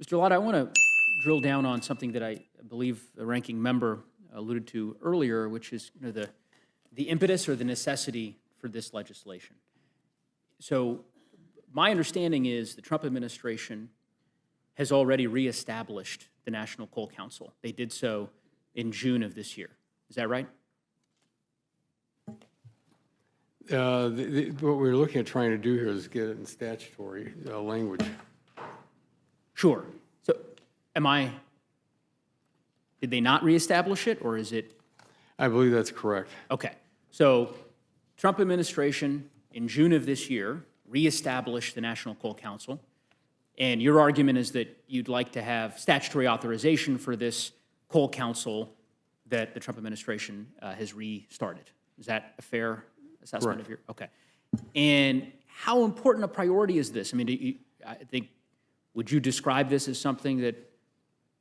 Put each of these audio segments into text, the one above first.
Mr. Lott, I want to drill down on something that I believe the ranking member alluded to earlier, which is the impetus or the necessity for this legislation. So my understanding is the Trump administration has already reestablished the National Coal Council. They did so in June of this year. Is that right? What we're looking at trying to do here is get it in statutory language. Sure. So did they not reestablish it, or is it? I believe that's correct. Okay. So Trump administration in June of this year reestablished the National Coal Council, and your argument is that you'd like to have statutory authorization for this coal council that the Trump administration has restarted. Is that a fair assessment of your? Okay. And how important a priority is this? I mean, I think, would you describe this as something that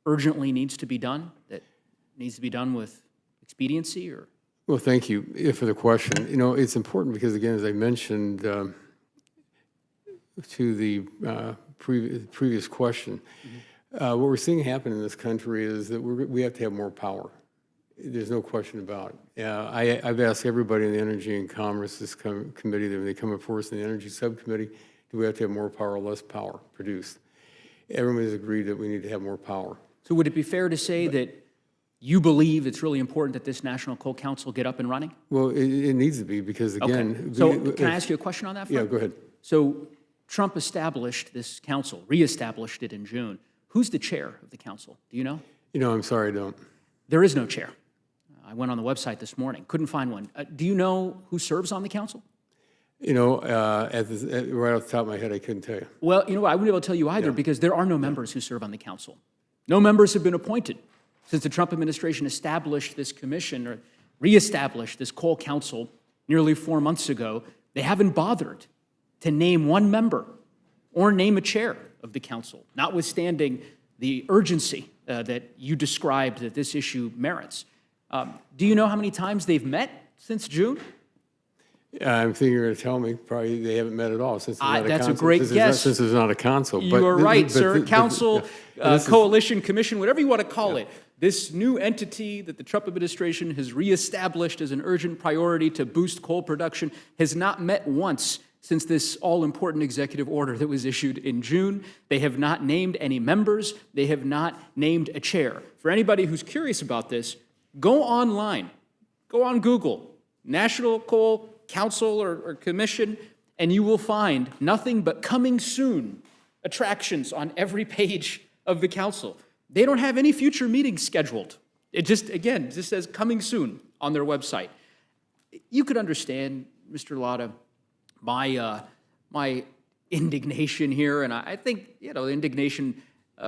urgently needs to be done, that needs to be done with expediency, or? Well, thank you for the question. You know, it's important because, again, as I mentioned to the previous question, what we're seeing happen in this country is that we have to have more power. There's no question about it. I've asked everybody in the Energy and Commerce, this committee, that when they come before us in the Energy Subcommittee, do we have to have more power or less power produced? Everybody's agreed that we need to have more power. So would it be fair to say that you believe it's really important that this National Coal Council get up and running? Well, it needs to be because, again... Okay. So can I ask you a question on that? Yeah, go ahead. So Trump established this council, reestablished it in June. Who's the chair of the council? Do you know? You know, I'm sorry, I don't. There is no chair. I went on the website this morning, couldn't find one. Do you know who serves on the council? You know, right off the top of my head, I couldn't tell you. Well, you know, I wouldn't be able to tell you either because there are no members who serve on the council. No members have been appointed since the Trump administration established this commission or reestablished this coal council nearly 4 months ago. They haven't bothered to name one member or name a chair of the council, notwithstanding the urgency that you described that this issue merits. Do you know how many times they've met since June? I'm thinking you're going to tell me. Probably they haven't met at all since there's not a that's council. a great guess. Since there's not a council. You are right, sir. Council, coalition, commission, whatever you want to call it. This new entity that the Trump administration has reestablished as an urgent priority to boost coal production has not met once since this all-important executive order that was issued in June. They have not named any members. They have not named a chair. For anybody who's curious about this, go online. Go on Google, National Coal Council or Commission, and you will find nothing but coming soon attractions on every page of the council. They don't have any future meetings scheduled. It just says coming soon on their website. You could understand, Mr. Lotta, my indignation here, and I think, you know, indignation,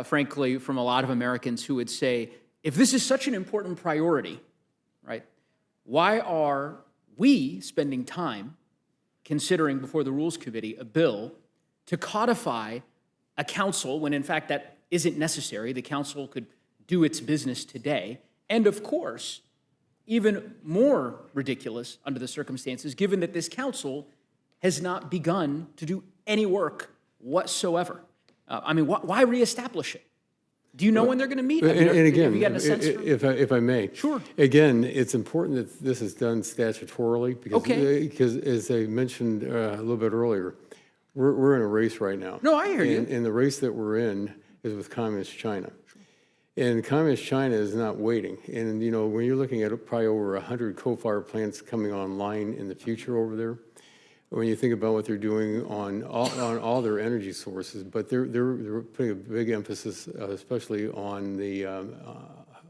frankly, from a lot of Americans who would say, if this is such an important priority, right, why are we spending time considering before the Rules Committee a bill to codify a council when, in fact, that isn't necessary? The council could do its business today. And, of course, even more ridiculous under the circumstances, given that this council has not begun to do any work whatsoever. I mean, why reestablish it? Do you know when they're going to meet? And again, have you gotten a sense if I may. Sure. Again, it's important that this is done statutorily because as I mentioned a little bit earlier, we're in a race right now. No, I hear you. And the race that we're in is with Communist China. And Communist China is not waiting. And, you know, when you're looking at probably over 100 coal-fired plants coming online in the future over there, when you think about what they're doing on all their energy sources, but they're putting a big emphasis, especially on the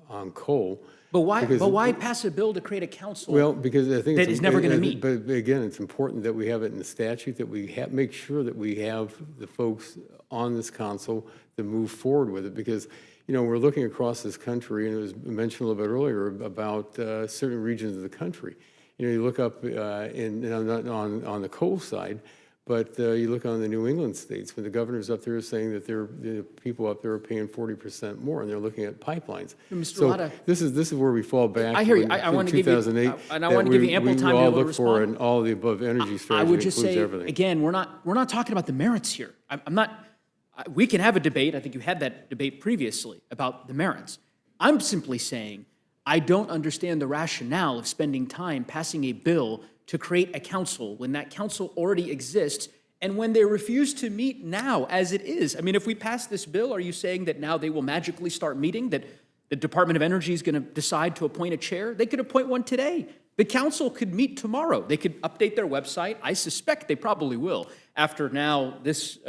on coal. But why pass a bill to create a council? Well, because I think that is never going to meet. But again, it's important that we have it in the statute, that we make sure that we have the folks on this council to move forward with it, because, you know, we're looking across this country, and it was mentioned a little bit earlier about certain regions of the country. You know, you look up not on the coal side, but you look on the New England states, when the governor's up there saying that the people up there are paying 40% more, and they're looking at pipelines. Mr. So Lotta, this is where we fall back. I hear you. I want to give you, and I want to give you ample time to be able to respond. We all look for an all of the above energy strategy. I would just say everything. again, we're not talking about the merits here. I'm not. we can have a debate. I think you had that debate previously about the merits. I'm simply saying I don't understand the rationale of spending time passing a bill to create a council when that council already exists and when they refuse to meet now as it is. I mean, if we pass this bill, are you saying that now they will magically start meeting, that the Department of Energy is going to decide to appoint a chair? They could appoint one today. The council could meet tomorrow. They could update their website. I suspect they probably will after now this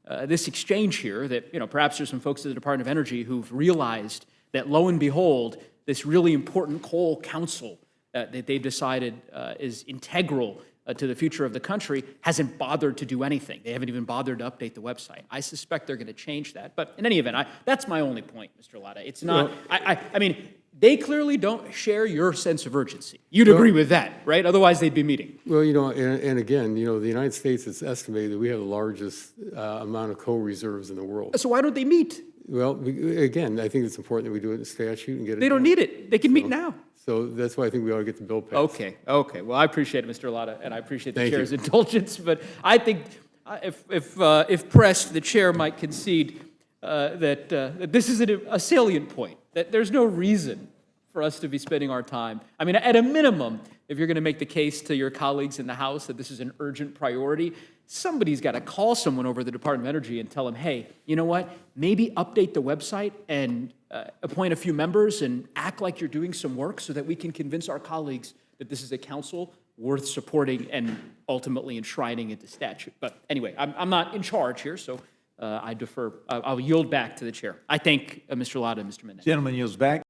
exchange here that, perhaps there's some folks at the Department of Energy who've realized that, lo and behold, this really important coal council that they've decided is integral to the future of the country hasn't bothered to do anything. They haven't even bothered to update the website. I suspect they're going to change that. But in any event, that's my only point, Mr. Latta. It's not, I mean, they clearly don't share your sense of urgency. You'd agree with that, right? Otherwise, they'd be meeting. Well, and again, the United States, it's estimated that we have the largest amount of coal reserves in the world. So why don't they meet? Well, again, I think it's important that we do it in statute and get it They don't done. need it. They can meet now. So that's why I think we ought to get the bill passed. Okay. Well, I appreciate it, Mr. Latta, and I appreciate the chair's indulgence. But I think if pressed, the chair might concede that this is a salient point, that there's no reason for us to be spending our time. I mean, at a minimum, if you're going to make the case to your colleagues in the House that this is an urgent priority, somebody's got to call someone over at the Department of Energy and tell them, hey, you know what? Maybe update the website and appoint a few members and act like you're doing some work so that we can convince our colleagues that this is a council worth supporting and ultimately enshrining into statute. But anyway, I'm not in charge here, so I defer. I'll yield back to the chair. I thank Mr. Latta and Mr. Mendez. Gentleman yields back.